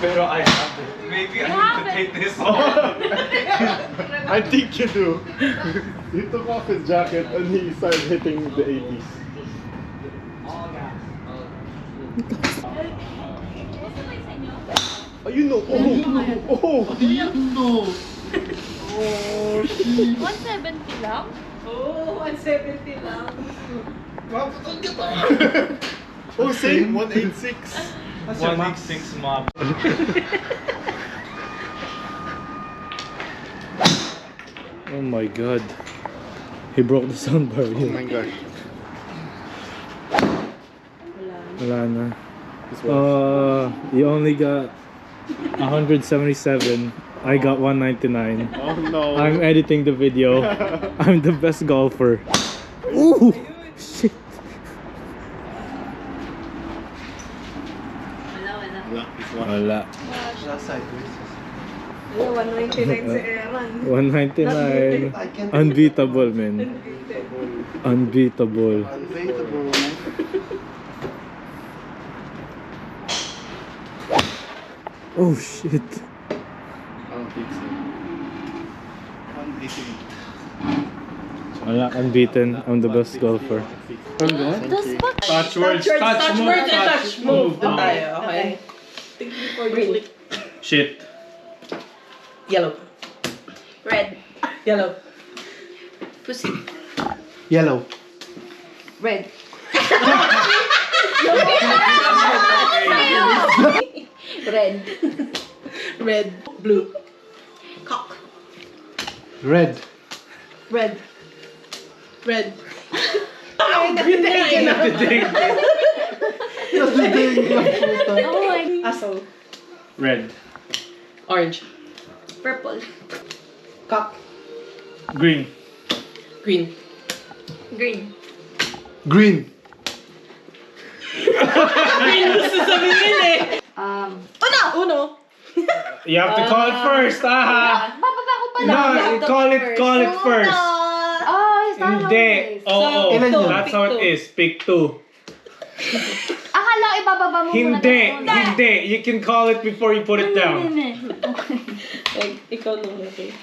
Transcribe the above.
Pero I have it. Maybe I need to take this off. I think you do. He took off his jacket and he started hitting the 80s. Oh, you know. Oh, you know. Oh, shit. 170 lang? Oo, 170 lang. Oh, same. 186. 186 mob. Oh my god. He broke the soundbar. Oh my gosh. Wala na. This one. You only got 177. I got 199. Oh no. I'm editing the video. I'm the best golfer. Ooh! Shit. Wala, this one. Wala. Ayun, 199 si Eran. 199. Unbeatable, man. Unbeatable. Unbeatable, man. Oh shit. I don't think so. 188. Wala, unbeaten. I'm the best golfer. Touch words, touch move. Doon tayo, okay? Green. Shit. Yellow. Red. Yellow. Pussy. Yellow. Red. Red. Red. Blue. Cock. Red. Red. Red. Oh my. Asshole. Red. Orange. Purple. Cock. Green. Green. Green. Green. Uno. You have to call it first. Aha. Bababa ko pala. No, call it first. Oh, it's not Hindi. always. Oo. Ilan yun? That's how it is. Pick two. Akala ko ibababa mo muna. Hindi. You can call it before you put it down. Ikaw nung natin.